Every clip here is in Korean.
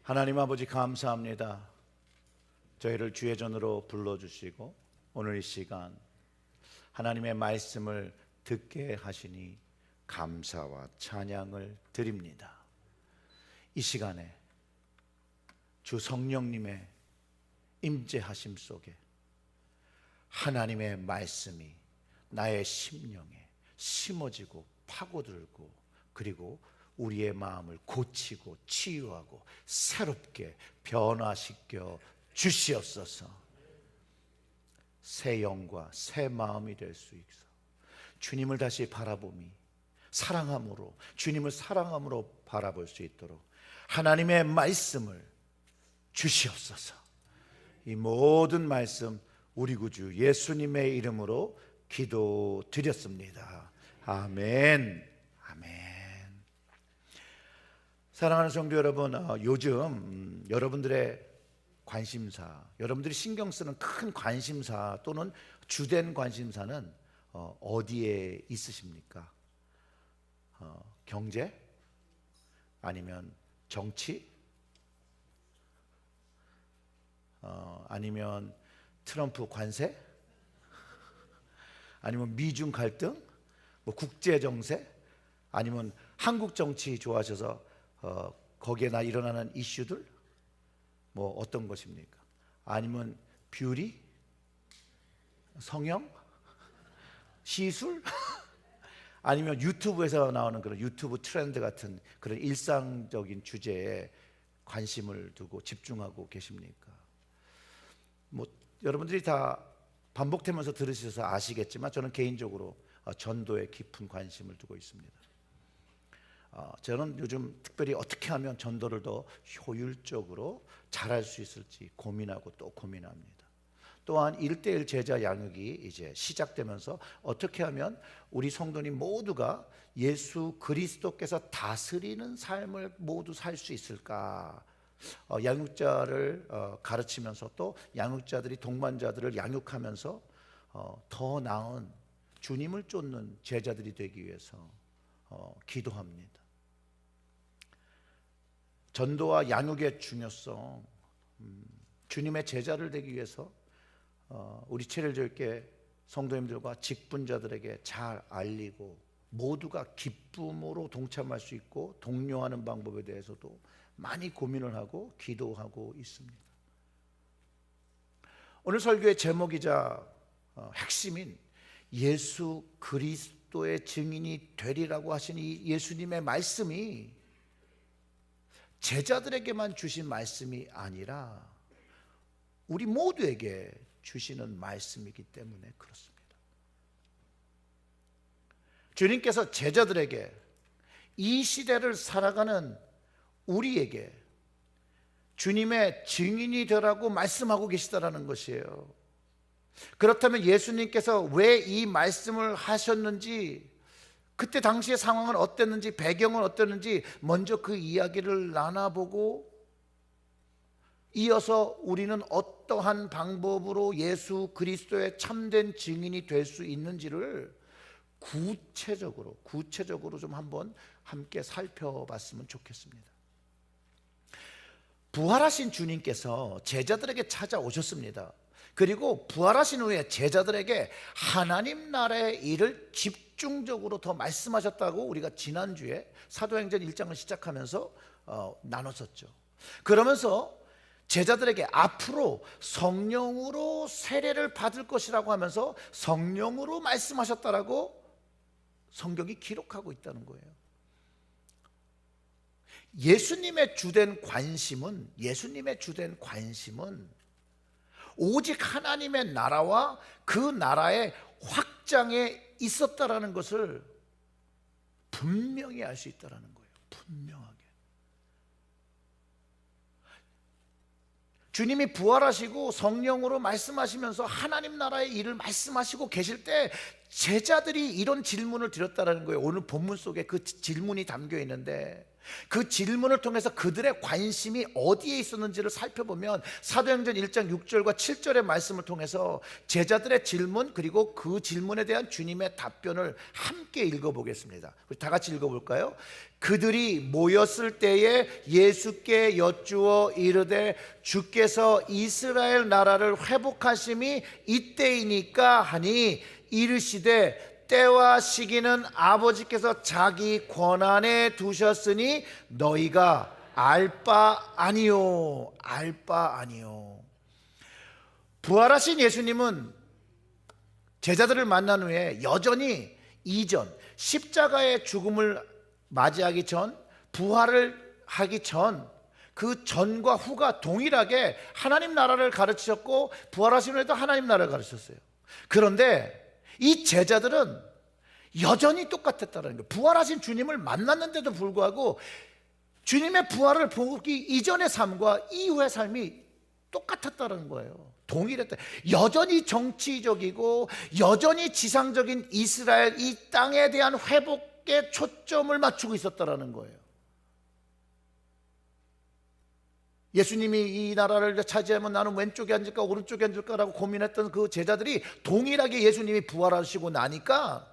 하나님 아버지 감사합니다. 저희를 주의 전으로 불러주시고 오늘 이 시간 하나님의 말씀을 듣게 하시니 감사와 찬양을 드립니다. 이 시간에 주 성령님의 임재하심 속에 하나님의 말씀이 나의 심령에 심어지고 파고들고 그리고 우리의 마음을 고치고 치유하고 새롭게 변화시켜 주시옵소서. 새 영과 새 마음이 될 수 있어 주님을 다시 바라보미 사랑함으로 주님을 사랑함으로 바라볼 수 있도록 하나님의 말씀을 주시옵소서. 이 모든 말씀 우리 구주 예수님의 이름으로 기도드렸습니다. 아멘. 아멘. 사랑하는 성도 여러분, 요즘 여러분들의 관심사, 여러분들이 신경 쓰는 큰 관심사 또는 주된 관심사는 어디에 있으십니까? 경제? 아니면 정치? 아니면 트럼프 관세? 아니면 미중 갈등? 뭐 국제 정세? 아니면 한국 정치 좋아하셔서 거기에나 일어나는 이슈들? 뭐 어떤 것입니까? 아니면 뷰티? 성형? 시술? 아니면 유튜브에서 나오는 그런 유튜브 트렌드 같은 그런 일상적인 주제에 관심을 두고 집중하고 계십니까? 뭐 여러분들이 다 반복되면서 들으셔서 아시겠지만 저는 개인적으로 전도에 깊은 관심을 두고 있습니다. 저는 요즘 특별히 어떻게 하면 전도를 더 효율적으로 잘할 수 있을지 고민하고 또 고민합니다. 또한 1:1 제자 양육이 이제 시작되면서 어떻게 하면 우리 성도님 모두가 예수 그리스도께서 다스리는 삶을 모두 살 수 있을까? 양육자를 가르치면서 또 양육자들이 동반자들을 양육하면서 더 나은 주님을 쫓는 제자들이 되기 위해서 기도합니다. 전도와 양육의 중요성, 주님의 제자를 되기 위해서 우리 체질교회 성도님들과 직분자들에게 잘 알리고 모두가 기쁨으로 동참할 수 있고 독려하는 방법에 대해서도 많이 고민을 하고 기도하고 있습니다. 오늘 설교의 제목이자 핵심인 예수 그리스도의 증인이 되리라고 하신 이 예수님의 말씀이 제자들에게만 주신 말씀이 아니라 우리 모두에게 주시는 말씀이기 때문에 그렇습니다. 주님께서 제자들에게 이 시대를 살아가는 우리에게 주님의 증인이 되라고 말씀하고 계시다라는 것이에요. 그렇다면 예수님께서 왜 이 말씀을 하셨는지, 그때 당시의 상황은 어땠는지, 배경은 어땠는지 먼저 그 이야기를 나눠보고 이어서 우리는 어떠한 방법으로 예수 그리스도의 참된 증인이 될 수 있는지를 구체적으로 좀 한번 함께 살펴봤으면 좋겠습니다. 부활하신 주님께서 제자들에게 찾아오셨습니다. 그리고 부활하신 후에 제자들에게 하나님 나라의 일을 집중적으로 더 말씀하셨다고 우리가 지난주에 사도행전 1장을 시작하면서 나눴었죠. 그러면서 제자들에게 앞으로 성령으로 세례를 받을 것이라고 하면서 성령으로 말씀하셨다라고 성경이 기록하고 있다는 거예요. 예수님의 주된 관심은 오직 하나님의 나라와 그 나라의 확장에 있었다라는 것을 분명히 알 수 있다라는 거예요. 분명하게. 주님이 부활하시고 성령으로 말씀하시면서 하나님 나라의 일을 말씀하시고 계실 때 제자들이 이런 질문을 드렸다라는 거예요. 오늘 본문 속에 그 질문이 담겨 있는데 그 질문을 통해서 그들의 관심이 어디에 있었는지를 살펴보면 사도행전 1장 6절과 7절의 말씀을 통해서 제자들의 질문 그리고 그 질문에 대한 주님의 답변을 함께 읽어보겠습니다. 우리 다 같이 읽어볼까요? 그들이 모였을 때에 예수께 여쭈어 이르되 주께서 이스라엘 나라를 회복하심이 이때이니까 하니 이르시되 때와 시기는 아버지께서 자기 권한에 두셨으니 너희가 알 바 아니요. 알 바 아니요. 부활하신 예수님은 제자들을 만난 후에 여전히 이전 십자가의 죽음을 맞이하기 전, 부활을 하기 전, 그 전과 후가 동일하게 하나님 나라를 가르치셨고 부활하신 후에도 하나님 나라를 가르쳤어요. 그런데 이 제자들은 여전히 똑같았다는 거예요. 부활하신 주님을 만났는데도 불구하고 주님의 부활을 보기 이전의 삶과 이후의 삶이 똑같았다는 거예요. 동일했다. 여전히 정치적이고 여전히 지상적인 이스라엘 이 땅에 대한 회복에 초점을 맞추고 있었다는 거예요. 예수님이 이 나라를 차지하면 나는 왼쪽에 앉을까 오른쪽에 앉을까라고 고민했던 그 제자들이 동일하게 예수님이 부활하시고 나니까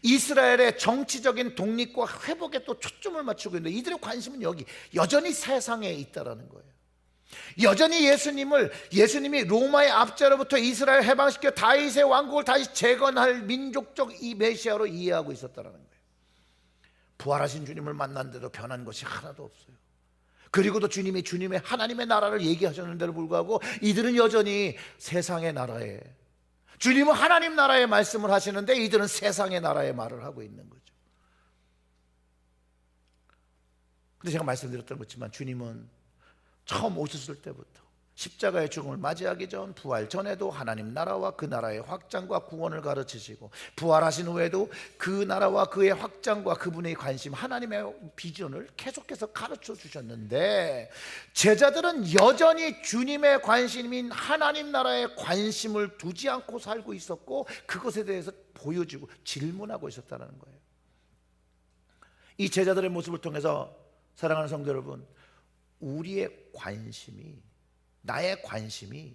이스라엘의 정치적인 독립과 회복에 또 초점을 맞추고 있는데 이들의 관심은 여기 여전히 세상에 있다라는 거예요. 여전히 예수님이 로마의 압제로부터 이스라엘 해방시켜 다윗의 왕국을 다시 재건할 민족적 이 메시아로 이해하고 있었다는 거예요. 부활하신 주님을 만났는데도 변한 것이 하나도 없어요. 그리고도 주님이 주님의 하나님의 나라를 얘기하셨는데도 불구하고 이들은 여전히 세상의 나라에, 주님은 하나님 나라의 말씀을 하시는데 이들은 세상의 나라의 말을 하고 있는 거죠. 근데 제가 말씀드렸던 것지만 주님은 처음 오셨을 때부터 십자가의 죽음을 맞이하기 전, 부활 전에도 하나님 나라와 그 나라의 확장과 구원을 가르치시고 부활하신 후에도 그 나라와 그의 확장과 그분의 관심, 하나님의 비전을 계속해서 가르쳐 주셨는데 제자들은 여전히 주님의 관심인 하나님 나라에 관심을 두지 않고 살고 있었고 그것에 대해서 보여주고 질문하고 있었다는 거예요. 이 제자들의 모습을 통해서 사랑하는 성도 여러분, 우리의 관심이, 나의 관심이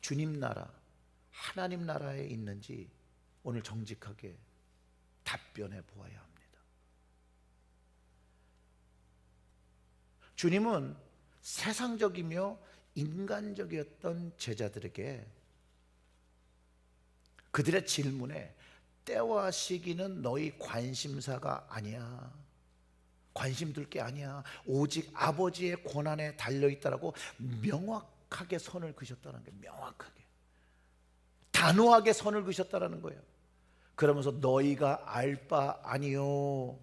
주님 나라, 하나님 나라에 있는지 오늘 정직하게 답변해 보아야 합니다. 주님은 세상적이며 인간적이었던 제자들에게 그들의 질문에 때와 시기는 너희 관심사가 아니야, 관심 둘 게 아니야, 오직 아버지의 권한에 달려있다라고 명확하게 선을 그셨다는 거예요. 명확하게 단호하게 선을 그셨다는 거예요. 그러면서 너희가 알 바 아니요.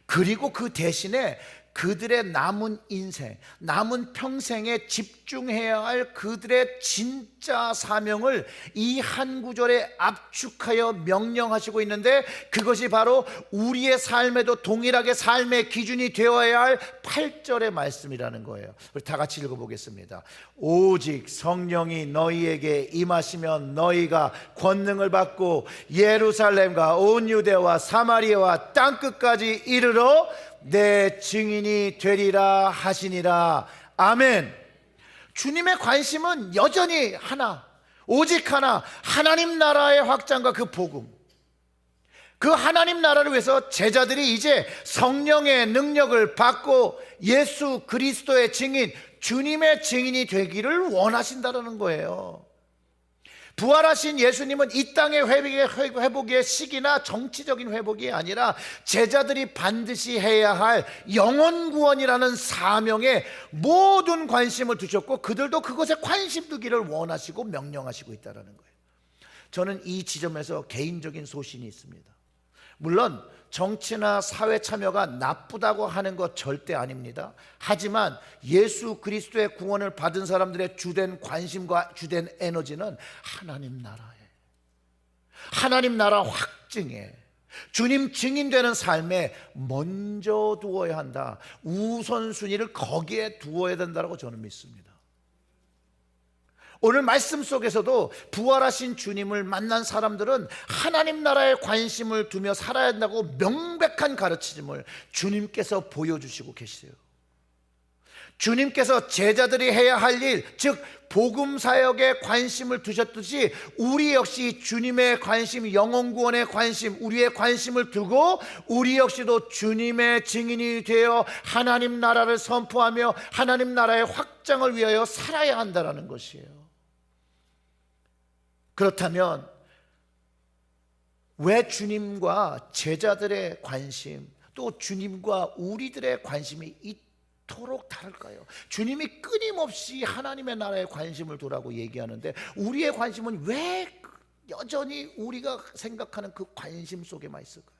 그리고 그 대신에 그들의 남은 인생, 남은 평생에 집중해야 할 그들의 진짜 사명을 이 한 구절에 압축하여 명령하시고 있는데 그것이 바로 우리의 삶에도 동일하게 삶의 기준이 되어야 할 8절의 말씀이라는 거예요. 우리 다 같이 읽어보겠습니다. 오직 성령이 너희에게 임하시면 너희가 권능을 받고 예루살렘과 온 유대와 사마리아와 땅끝까지 이르러 내 증인이 되리라 하시니라. 아멘. 주님의 관심은 여전히 하나, 오직 하나, 하나님 나라의 확장과 그 복음, 그 하나님 나라를 위해서 제자들이 이제 성령의 능력을 받고 예수 그리스도의 증인, 주님의 증인이 되기를 원하신다는 거예요. 부활하신 예수님은 이 땅의 회복의 시기나 정치적인 회복이 아니라 제자들이 반드시 해야 할 영혼 구원이라는 사명에 모든 관심을 두셨고 그들도 그것에 관심 두기를 원하시고 명령하시고 있다는 거예요. 저는 이 지점에서 개인적인 소신이 있습니다. 물론 정치나 사회 참여가 나쁘다고 하는 것 절대 아닙니다. 하지만 예수 그리스도의 구원을 받은 사람들의 주된 관심과 주된 에너지는 하나님 나라에, 하나님 나라 확증에, 주님 증인되는 삶에 먼저 두어야 한다. 우선순위를 거기에 두어야 된다고 저는 믿습니다. 오늘 말씀 속에서도 부활하신 주님을 만난 사람들은 하나님 나라에 관심을 두며 살아야 한다고 명백한 가르침을 주님께서 보여주시고 계세요. 주님께서 제자들이 해야 할 일, 즉 복음 사역에 관심을 두셨듯이 우리 역시 주님의 관심, 영혼 구원에 관심, 우리의 관심을 두고 우리 역시도 주님의 증인이 되어 하나님 나라를 선포하며 하나님 나라의 확장을 위하여 살아야 한다는 것이에요. 그렇다면 왜 주님과 제자들의 관심, 또 주님과 우리들의 관심이 이토록 다를까요? 주님이 끊임없이 하나님의 나라에 관심을 두라고 얘기하는데 우리의 관심은 왜 여전히 우리가 생각하는 그 관심 속에만 있을까요?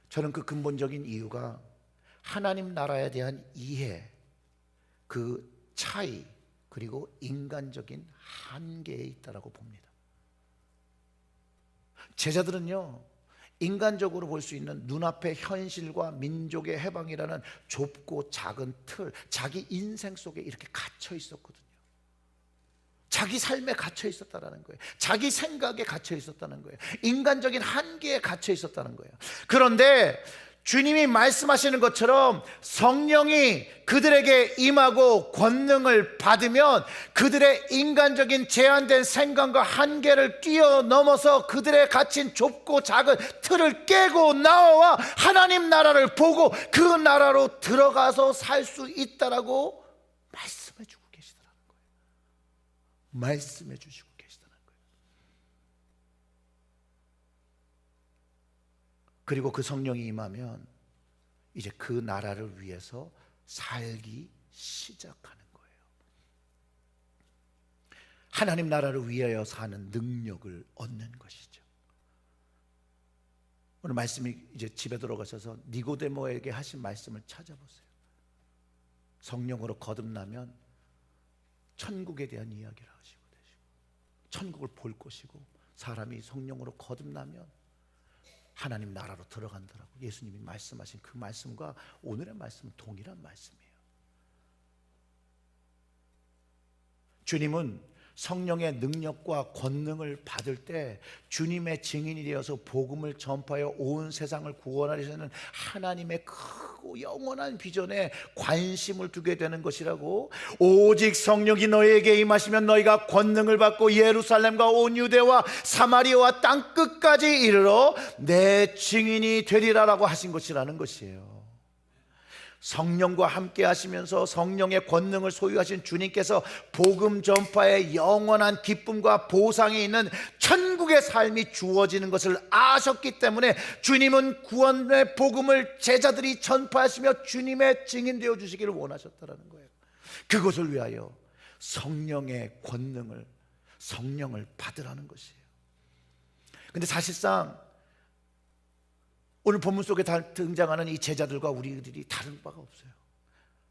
저는 그 근본적인 이유가 하나님 나라에 대한 이해, 그 차이, 그리고 인간적인 한계에 있다고 봅니다. 제자들은요, 인간적으로 볼 수 있는 눈앞의 현실과 민족의 해방이라는 좁고 작은 틀, 자기 인생 속에 이렇게 갇혀 있었거든요. 자기 삶에 갇혀 있었다는 거예요. 자기 생각에 갇혀 있었다는 거예요. 인간적인 한계에 갇혀 있었다는 거예요. 그런데 주님이 말씀하시는 것처럼 성령이 그들에게 임하고 권능을 받으면 그들의 인간적인 제한된 생각과 한계를 뛰어넘어서 그들의 갇힌 좁고 작은 틀을 깨고 나와 하나님 나라를 보고 그 나라로 들어가서 살 수 있다라고 말씀해 주고 계시더라는 거예요. 말씀해 주시고 계시더라는 거예요. 그리고 그 성령이 임하면 이제 그 나라를 위해서 살기 시작하는 거예요. 하나님 나라를 위하여 사는 능력을 얻는 것이죠. 오늘 말씀이 이제 집에 들어가셔서 니고데모에게 하신 말씀을 찾아보세요. 성령으로 거듭나면 천국에 대한 이야기를 하시고 되시고 천국을 볼 것이고 사람이 성령으로 거듭나면 하나님 나라로 들어간다라고 예수님이 말씀하신 그 말씀과 오늘의 말씀은 동일한 말씀이에요. 주님은 성령의 능력과 권능을 받을 때 주님의 증인이 되어서 복음을 전파하여 온 세상을 구원하려는 하나님의 크고 영원한 비전에 관심을 두게 되는 것이라고. 오직 성령이 너희에게 임하시면 너희가 권능을 받고 예루살렘과 온 유대와 사마리아와 땅끝까지 이르러 내 증인이 되리라라고 하신 것이라는 것이에요. 성령과 함께 하시면서 성령의 권능을 소유하신 주님께서 복음 전파의 영원한 기쁨과 보상이 있는 천국의 삶이 주어지는 것을 아셨기 때문에 주님은 구원의 복음을 제자들이 전파하시며 주님의 증인 되어 주시기를 원하셨다는 거예요. 그것을 위하여 성령의 권능을, 성령을 받으라는 것이에요. 근데 사실상 오늘 본문 속에 등장하는 이 제자들과 우리들이 다른 바가 없어요.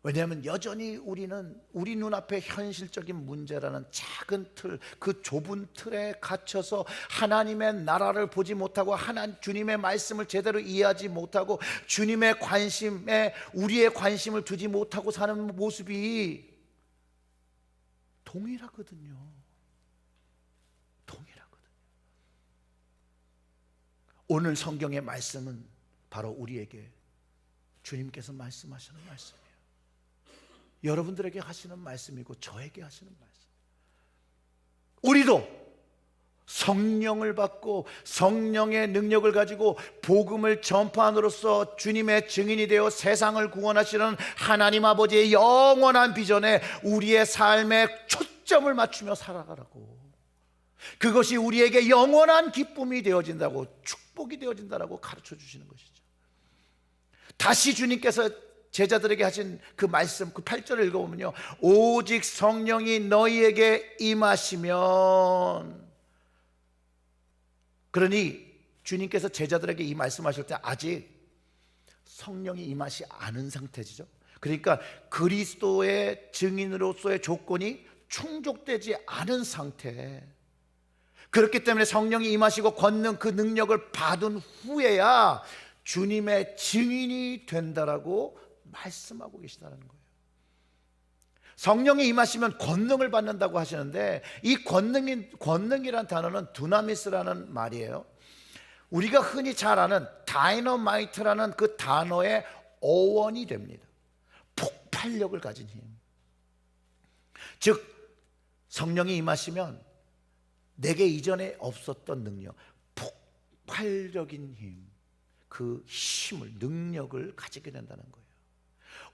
왜냐하면 여전히 우리는 우리 눈앞에 현실적인 문제라는 작은 틀, 그 좁은 틀에 갇혀서 하나님의 나라를 보지 못하고 주님의 말씀을 제대로 이해하지 못하고 주님의 관심에 우리의 관심을 두지 못하고 사는 모습이 동일하거든요. 동일하거든요. 오늘 성경의 말씀은 바로 우리에게 주님께서 말씀하시는 말씀이에요. 여러분들에게 하시는 말씀이고 저에게 하시는 말씀. 우리도 성령을 받고 성령의 능력을 가지고 복음을 전파함으로써 주님의 증인이 되어 세상을 구원하시는 하나님 아버지의 영원한 비전에 우리의 삶에 초점을 맞추며 살아가라고. 그것이 우리에게 영원한 기쁨이 되어진다고, 축복이 되어진다라고 가르쳐 주시는 것이죠. 다시 주님께서 제자들에게 하신 그 말씀, 그 8절을 읽어보면요, 오직 성령이 너희에게 임하시면. 그러니 주님께서 제자들에게 이 말씀하실 때 아직 성령이 임하시 않은 상태죠. 그러니까 그리스도의 증인으로서의 조건이 충족되지 않은 상태. 그렇기 때문에 성령이 임하시고 권능, 그 능력을 받은 후에야 주님의 증인이 된다라고 말씀하고 계시다는 거예요. 성령이 임하시면 권능을 받는다고 하시는데, 이 권능이란 단어는 두나미스라는 말이에요. 우리가 흔히 잘 아는 다이너마이트라는 그 단어의 어원이 됩니다. 폭발력을 가진 힘. 즉 성령이 임하시면 내게 이전에 없었던 능력, 폭발적인 힘, 그 힘을, 능력을 가지게 된다는 거예요.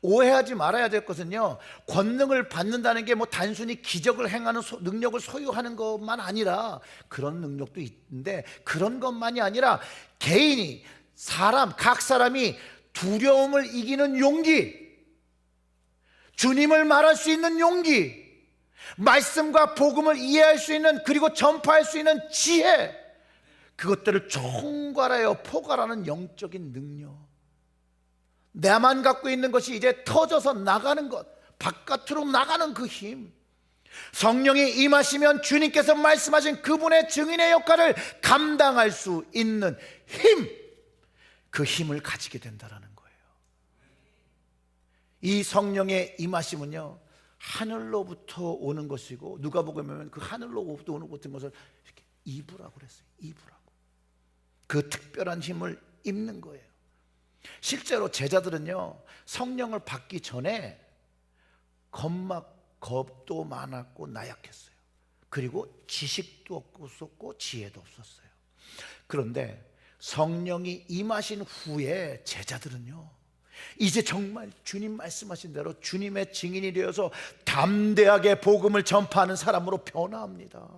오해하지 말아야 될 것은요, 권능을 받는다는 게 뭐 단순히 기적을 행하는 능력을 소유하는 것만 아니라, 그런 능력도 있는데 그런 것만이 아니라 개인이, 각 사람이 두려움을 이기는 용기, 주님을 말할 수 있는 용기, 말씀과 복음을 이해할 수 있는, 그리고 전파할 수 있는 지혜, 그것들을 총괄하여 포괄하는 영적인 능력, 나만 갖고 있는 것이 이제 터져서 나가는 것, 바깥으로 나가는 그 힘, 성령이 임하시면 주님께서 말씀하신 그분의 증인의 역할을 감당할 수 있는 힘, 그 힘을 가지게 된다는 거예요. 이 성령의 임하심은요, 하늘로부터 오는 것이고, 누가복음에 그 하늘로부터 오는 같은 것을 이렇게 입으라고 그랬어요. 입으라고. 그 특별한 힘을 입는 거예요. 실제로 제자들은요, 성령을 받기 전에 겁도 많았고 나약했어요. 그리고 지식도 없었고 지혜도 없었어요. 그런데 성령이 임하신 후에 제자들은요, 이제 정말 주님 말씀하신 대로 주님의 증인이 되어서 담대하게 복음을 전파하는 사람으로 변화합니다.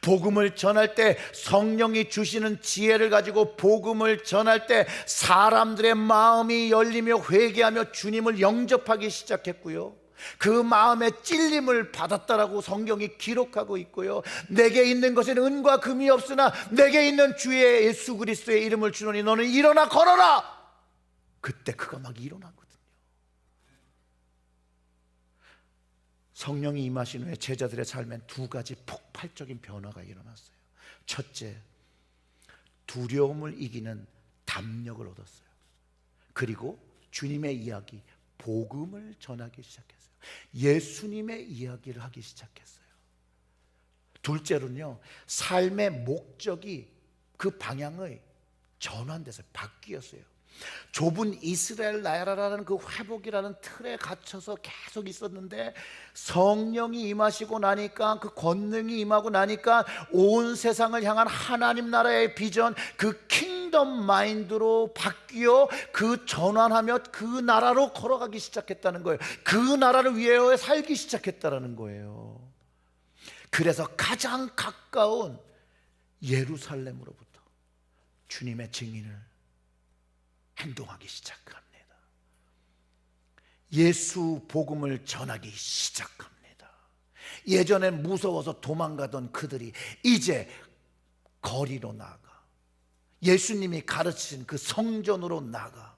복음을 전할 때 성령이 주시는 지혜를 가지고 복음을 전할 때 사람들의 마음이 열리며 회개하며 주님을 영접하기 시작했고요, 그 마음에 찔림을 받았다라고 성경이 기록하고 있고요, 내게 있는 것에는 은과 금이 없으나 내게 있는 주의 예수 그리스도의 이름을 주노니 너는 일어나 걸어라. 그때 그가 막 일어나거든요. 성령이 임하신 후에 제자들의 삶엔 두 가지 폭발적인 변화가 일어났어요. 첫째, 두려움을 이기는 담력을 얻었어요. 그리고 주님의 이야기, 복음을 전하기 시작했어요. 예수님의 이야기를 하기 시작했어요. 둘째로는요, 삶의 목적이, 그 방향의 전환돼서 바뀌었어요. 좁은 이스라엘 나라라는 그 회복이라는 틀에 갇혀서 계속 있었는데, 성령이 임하시고 나니까, 그 권능이 임하고 나니까 온 세상을 향한 하나님 나라의 비전, 그 킹덤 마인드로 바뀌어 그 전환하며 그 나라로 걸어가기 시작했다는 거예요. 그 나라를 위하여 살기 시작했다는 거예요. 그래서 가장 가까운 예루살렘으로부터 주님의 증인을 행동하기 시작합니다. 예수 복음을 전하기 시작합니다. 예전엔 무서워서 도망가던 그들이 이제 거리로 나가, 예수님이 가르치신 그 성전으로 나가,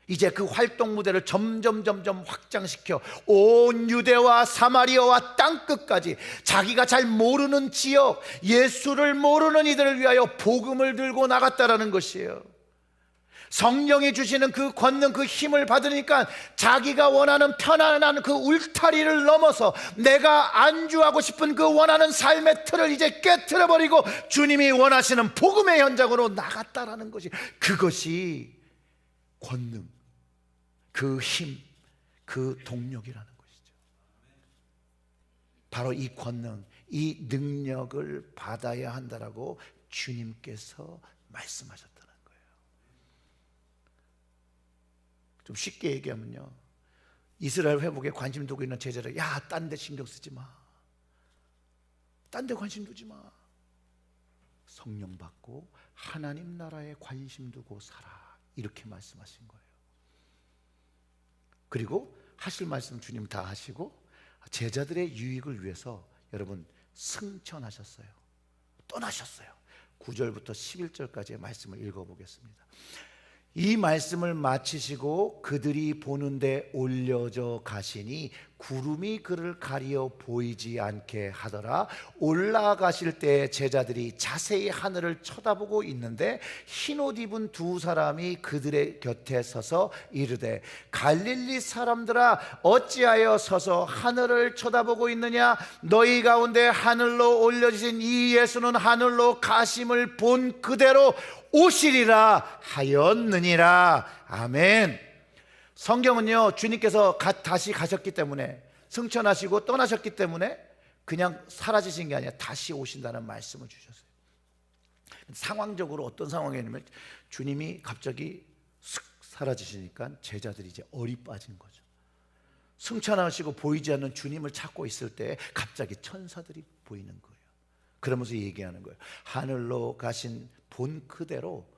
이제 그 활동 무대를 점점 확장시켜 온 유대와 사마리아와 땅끝까지 자기가 잘 모르는 지역, 예수를 모르는 이들을 위하여 복음을 들고 나갔다라는 것이에요. 성령이 주시는 그 권능, 그 힘을 받으니까 자기가 원하는 편안한 그 울타리를 넘어서 내가 안주하고 싶은 그 원하는 삶의 틀을 이제 깨트려버리고 주님이 원하시는 복음의 현장으로 나갔다라는 것이, 그것이 권능, 그 힘, 그 동력이라는 것이죠. 바로 이 권능, 이 능력을 받아야 한다라고 주님께서 말씀하셨다. 좀 쉽게 얘기하면요, 이스라엘 회복에 관심 두고 있는 제자들, 야, 딴 데 신경 쓰지 마, 딴 데 관심 두지 마, 성령 받고 하나님 나라에 관심 두고 살아, 이렇게 말씀하신 거예요. 그리고 하실 말씀 주님 다 하시고 제자들의 유익을 위해서 여러분 승천하셨어요. 떠나셨어요. 9절부터 11절까지의 말씀을 읽어보겠습니다. 이 말씀을 마치시고 그들이 보는데 올려져 가시니 구름이 그를 가리어 보이지 않게 하더라. 올라가실 때 제자들이 자세히 하늘을 쳐다보고 있는데 흰옷 입은 두 사람이 그들의 곁에 서서 이르되 갈릴리 사람들아 어찌하여 서서 하늘을 쳐다보고 있느냐. 너희 가운데 하늘로 올려지신 이 예수는 하늘로 가심을 본 그대로 오시리라 하였느니라. 아멘. 성경은요, 주님께서 다시 가셨기 때문에, 승천하시고 떠나셨기 때문에 그냥 사라지신 게 아니라 다시 오신다는 말씀을 주셨어요. 상황적으로 어떤 상황이냐면 주님이 갑자기 슥 사라지시니까 제자들이 이제 얼이 빠진 거죠. 승천하시고 보이지 않는 주님을 찾고 있을 때 갑자기 천사들이 보이는 거예요. 그러면서 얘기하는 거예요. 하늘로 가신 본 그대로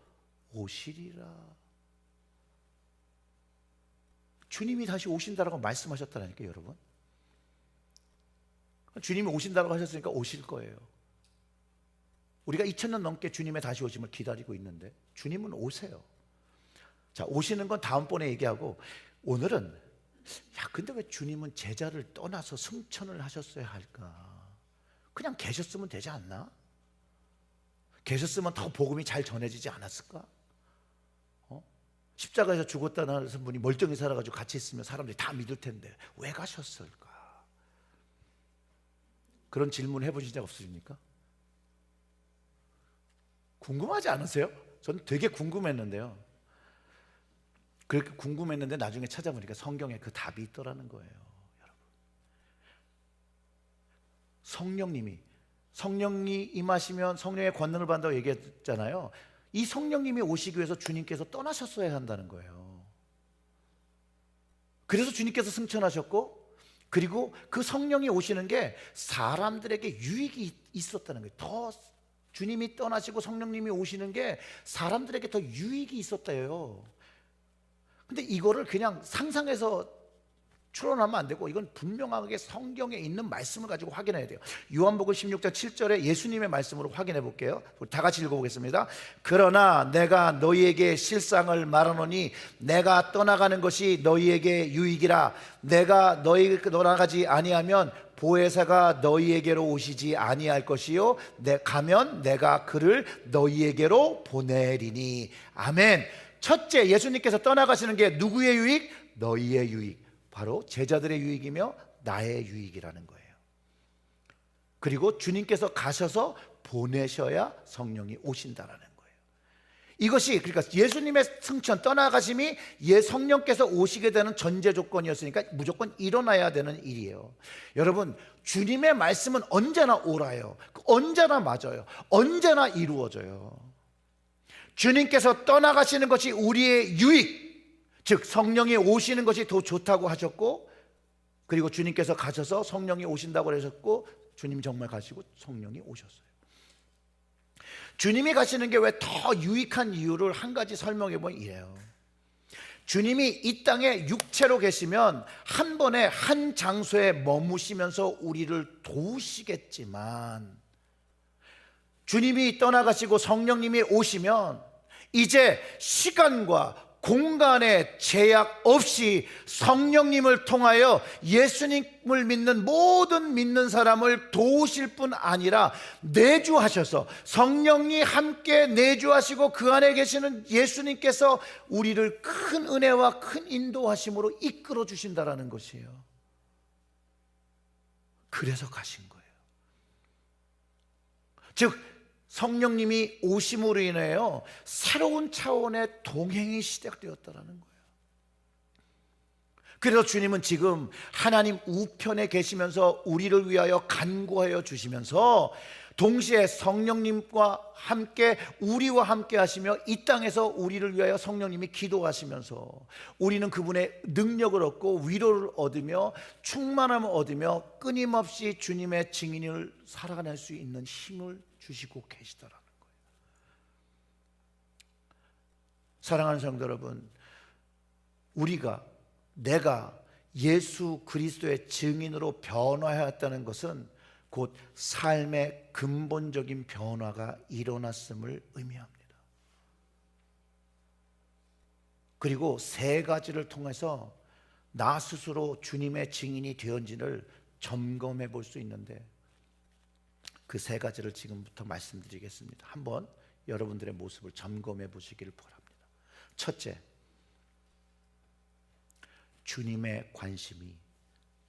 오시리라. 주님이 다시 오신다라고 말씀하셨다니까요, 여러분. 주님이 오신다라고 하셨으니까 오실 거예요. 우리가 2000년 넘게 주님의 다시 오심을 기다리고 있는데 주님은 오세요. 자, 오시는 건 다음번에 얘기하고, 오늘은 근데 왜 주님은 제자를 떠나서 승천을 하셨어야 할까? 그냥 계셨으면 되지 않나? 계셨으면 더 복음이 잘 전해지지 않았을까? 십자가에서 죽었다는 분이 멀쩡히 살아가지고 같이 있으면 사람들이 다 믿을 텐데 왜 가셨을까? 그런 질문 해보신 적 없으십니까? 궁금하지 않으세요? 저는 되게 궁금했는데요. 그렇게 궁금했는데 나중에 찾아보니까 성경에 그 답이 있더라는 거예요. 여러분, 성령이 임하시면 성령의 권능을 받는다고 얘기했잖아요. 이 성령님이 오시기 위해서 주님께서 떠나셨어야 한다는 거예요. 그래서 주님께서 승천하셨고, 그리고 그 성령이 오시는 게 사람들에게 유익이 있었다는 거예요. 더 주님이 떠나시고 성령님이 오시는 게 사람들에게 더 유익이 있었대요. 근데 이거를 그냥 상상해서 추론하면 안 되고, 이건 분명하게 성경에 있는 말씀을 가지고 확인해야 돼요. 요한복음 16장 7절에 예수님의 말씀으로 확인해 볼게요. 우리 다 같이 읽어보겠습니다. 그러나 내가 너희에게 실상을 말하노니 내가 떠나가는 것이 너희에게 유익이라. 내가 너희에게 떠나가지 아니하면 보혜사가 너희에게로 오시지 아니할 것이요 가면 내가 그를 너희에게로 보내리니. 아멘. 첫째, 예수님께서 떠나가시는 게 누구의 유익? 너희의 유익. 바로 제자들의 유익이며 나의 유익이라는 거예요. 그리고 주님께서 가셔서 보내셔야 성령이 오신다라는 거예요. 이것이, 그러니까 예수님의 승천, 떠나가심이 성령께서 오시게 되는 전제 조건이었으니까 무조건 일어나야 되는 일이에요. 여러분, 주님의 말씀은 언제나 옳아요. 언제나 맞아요. 언제나 이루어져요. 주님께서 떠나가시는 것이 우리의 유익, 즉 성령이 오시는 것이 더 좋다고 하셨고, 그리고 주님께서 가셔서 성령이 오신다고 하셨고, 주님이 정말 가시고 성령이 오셨어요. 주님이 가시는 게 왜 더 유익한 이유를 한 가지 설명해 보면 이래요. 주님이 이 땅에 육체로 계시면 한 번에 한 장소에 머무시면서 우리를 도우시겠지만, 주님이 떠나가시고 성령님이 오시면 이제 시간과 공간의 제약 없이 성령님을 통하여 예수님을 믿는 모든 믿는 사람을 도우실 뿐 아니라 내주하셔서, 성령이 함께 내주하시고 그 안에 계시는 예수님께서 우리를 큰 은혜와 큰 인도하심으로 이끌어 주신다라는 것이에요. 그래서 가신 거예요. 즉 성령님이 오심으로 인하여 새로운 차원의 동행이 시작되었다라는 거예요. 그래서 주님은 지금 하나님 우편에 계시면서 우리를 위하여 간구하여 주시면서, 동시에 성령님과 함께 우리와 함께 하시며 이 땅에서 우리를 위하여 성령님이 기도하시면서 우리는 그분의 능력을 얻고 위로를 얻으며 충만함을 얻으며 끊임없이 주님의 증인을 살아낼 수 있는 힘을 주시고 계시더라는 거예요. 사랑하는 성도 여러분, 내가 예수 그리스도의 증인으로 변화하였다는 것은 곧 삶의 근본적인 변화가 일어났음을 의미합니다. 그리고 세 가지를 통해서 나 스스로 주님의 증인이 되었는지를 점검해 볼 수 있는데 그 세 가지를 지금부터 말씀드리겠습니다. 한번 여러분들의 모습을 점검해 보시기를 바랍니다. 첫째, 주님의 관심이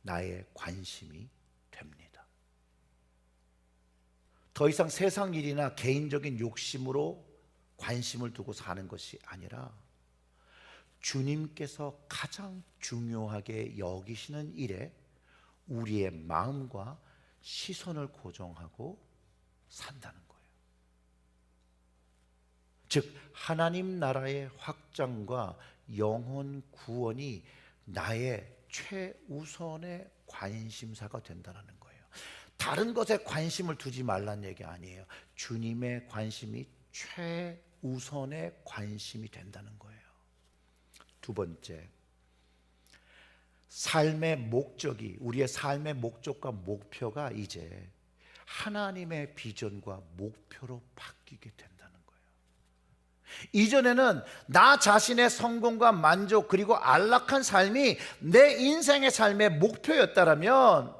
나의 관심이 됩니다. 더 이상 세상 일이나 개인적인 욕심으로 관심을 두고 사는 것이 아니라 주님께서 가장 중요하게 여기시는 일에 우리의 마음과 시선을 고정하고 산다는 거예요. 즉 하나님 나라의 확장과 영혼 구원이 나의 최우선의 관심사가 된다는 거예요. 다른 것에 관심을 두지 말란 얘기 아니에요. 주님의 관심이 최우선의 관심이 된다는 거예요. 두 번째, 삶의 목적이, 우리의 삶의 목적과 목표가 이제 하나님의 비전과 목표로 바뀌게 된다는 거예요. 이전에는 나 자신의 성공과 만족 그리고 안락한 삶이 내 인생의 삶의 목표였다면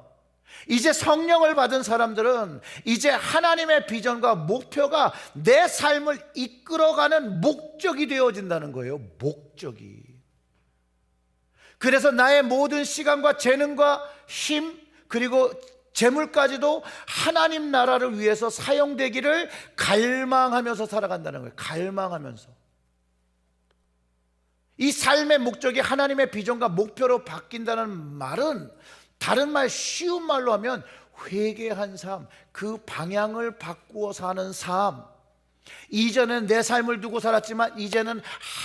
이제 성령을 받은 사람들은 이제 하나님의 비전과 목표가 내 삶을 이끌어가는 목적이 되어진다는 거예요. 목적이. 그래서 나의 모든 시간과 재능과 힘 그리고 재물까지도 하나님 나라를 위해서 사용되기를 갈망하면서 살아간다는 거예요. 갈망하면서. 이 삶의 목적이 하나님의 비전과 목표로 바뀐다는 말은 다른 말, 쉬운 말로 하면 회개한 삶, 그 방향을 바꾸어 사는 삶. 이전엔 내 삶을 두고 살았지만 이제는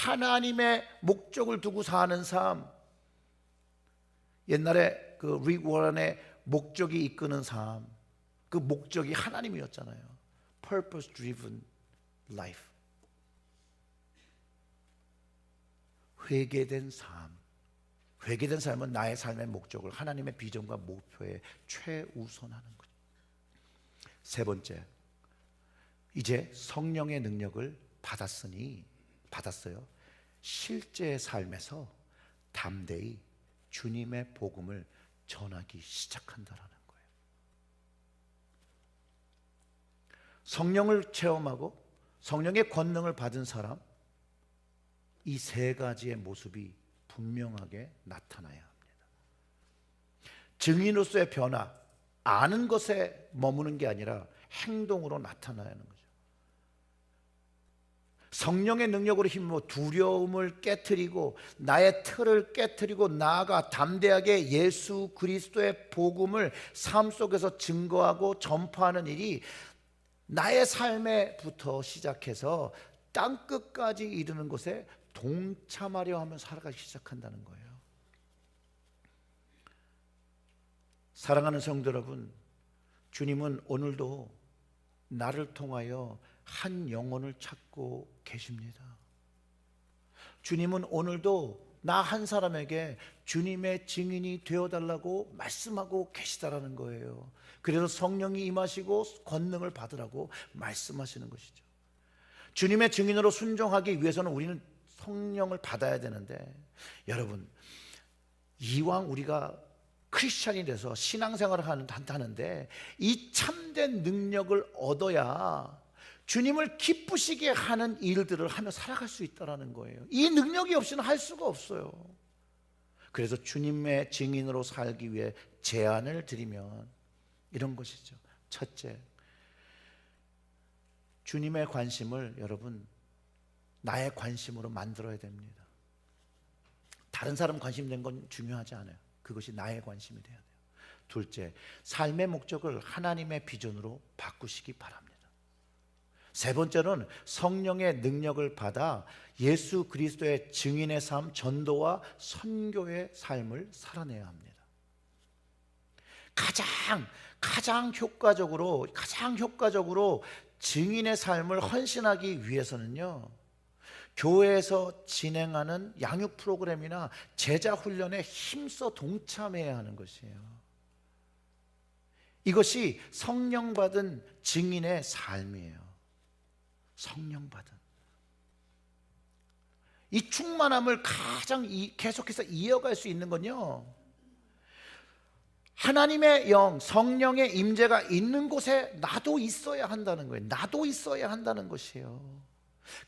하나님의 목적을 두고 사는 삶. 옛날에 그 릭 워런의 목적이 이끄는 삶, 그 목적이 하나님이었잖아요. Purpose driven life. 회개된 삶. 회개된 삶은 나의 삶의 목적을 하나님의 비전과 목표에 최우선하는 거죠. 세 번째, 이제 성령의 능력을 받았어요. 실제 삶에서 담대히 주님의 복음을 전하기 시작한다라는 거예요. 성령을 체험하고 성령의 권능을 받은 사람, 이 세 가지의 모습이 분명하게 나타나야 합니다. 증인으로서의 변화, 아는 것에 머무는 게 아니라 행동으로 나타나야 하는 거죠. 성령의 능력으로 힘입어 두려움을 깨트리고 나의 틀을 깨트리고 나아가 담대하게 예수 그리스도의 복음을 삶 속에서 증거하고 전파하는 일이 나의 삶에부터 시작해서 땅끝까지 이르는 것에 동참하려 하면 살아가기 시작한다는 거예요. 사랑하는 성도 여러분, 주님은 오늘도 나를 통하여 한 영혼을 찾고 계십니다. 주님은 오늘도 나 한 사람에게 주님의 증인이 되어달라고 말씀하고 계시다라는 거예요. 그래서 성령이 임하시고 권능을 받으라고 말씀하시는 것이죠. 주님의 증인으로 순종하기 위해서는 우리는 성령을 받아야 되는데, 여러분, 이왕 우리가 크리스찬이 돼서 신앙생활을 한다는데 이 참된 능력을 얻어야 주님을 기쁘시게 하는 일들을 하며 살아갈 수 있다는 거예요. 이 능력이 없이는 할 수가 없어요. 그래서 주님의 증인으로 살기 위해 제안을 드리면 이런 것이죠. 첫째, 주님의 관심을 여러분 나의 관심으로 만들어야 됩니다. 다른 사람 관심 된 건 중요하지 않아요. 그것이 나의 관심이 돼야 돼요. 둘째, 삶의 목적을 하나님의 비전으로 바꾸시기 바랍니다. 세 번째는 성령의 능력을 받아 예수 그리스도의 증인의 삶, 전도와 선교의 삶을 살아내야 합니다. 가장 효과적으로 증인의 삶을 헌신하기 위해서는요, 교회에서 진행하는 양육 프로그램이나 제자 훈련에 힘써 동참해야 하는 것이에요. 이것이 성령 받은 증인의 삶이에요. 성령 받은. 이 충만함을 가장 계속해서 이어갈 수 있는 건요, 하나님의 영, 성령의 임재가 있는 곳에 나도 있어야 한다는 거예요. 나도 있어야 한다는 것이에요.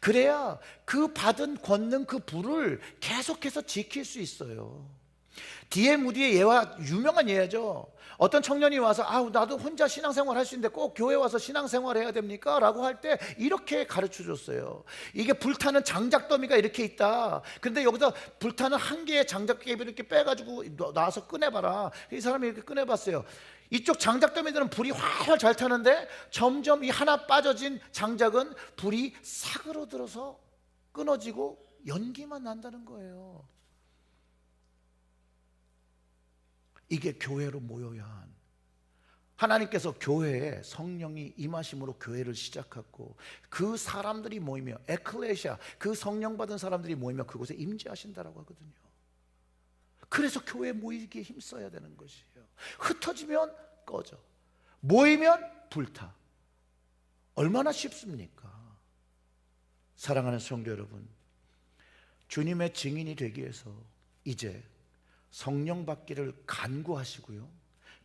그래야 그 받은 권능, 그 불을 계속해서 지킬 수 있어요. D.L. 무디의 예화, 유명한 예죠. 어떤 청년이 와서 나도 혼자 신앙생활 할 수 있는데 꼭 교회 와서 신앙생활 해야 됩니까? 라고 할 때 이렇게 가르쳐 줬어요. 이게 불타는 장작더미가 이렇게 있다. 근데 여기서 불타는 한 개의 장작개비를 이렇게 빼가지고 나와서 꺼내봐라. 이 사람이 이렇게 꺼내봤어요. 이쪽 장작더미들은 불이 활활 잘 타는데 점점 이 하나 빠져진 장작은 불이 사그러들어서 끊어지고 연기만 난다는 거예요. 이게 교회로 모여야 한, 하나님께서 교회에 성령이 임하심으로 교회를 시작했고 그 사람들이 모이며, 에클레시아, 그 성령 받은 사람들이 모이며 그곳에 임재하신다라고 하거든요. 그래서 교회에 모이기에 힘써야 되는 것이에요. 흩어지면 꺼져, 모이면 불타. 얼마나 쉽습니까? 사랑하는 성도 여러분, 주님의 증인이 되기 위해서 이제 성령 받기를 간구하시고요,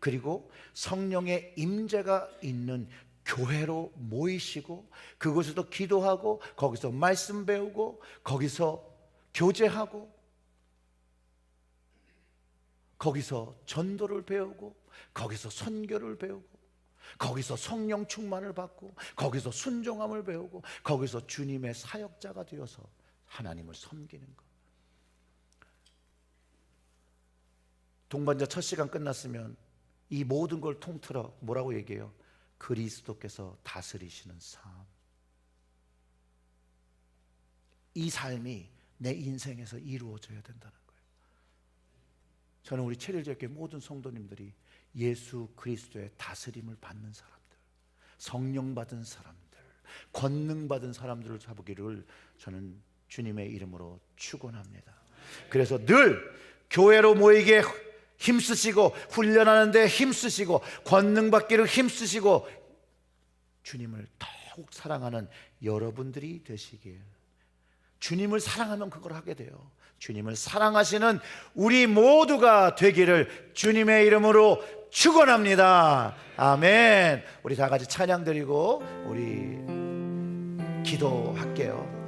그리고 성령의 임재가 있는 교회로 모이시고 그곳에서 기도하고 거기서 말씀 배우고 거기서 교제하고 거기서 전도를 배우고 거기서 선교를 배우고 거기서 성령 충만을 받고 거기서 순종함을 배우고 거기서 주님의 사역자가 되어서 하나님을 섬기는 것. 동반자 첫 시간 끝났으면 이 모든 걸 통틀어 뭐라고 얘기해요? 그리스도께서 다스리시는 삶. 이 삶이 내 인생에서 이루어져야 된다는 거예요. 저는 우리 체리교회 모든 성도님들이 예수 그리스도의 다스림을 받는 사람들, 성령 받은 사람들, 권능 받은 사람들을 잡기를 저는 주님의 이름으로 축원합니다. 그래서 늘 교회로 모이게 힘쓰시고 훈련하는데 힘쓰시고 권능 받기를 힘쓰시고 주님을 더욱 사랑하는 여러분들이 되시길. 주님을 사랑하면 그걸 하게 돼요. 주님을 사랑하시는 우리 모두가 되기를 주님의 이름으로 축원합니다. 아멘. 우리 다 같이 찬양 드리고 우리 기도할게요.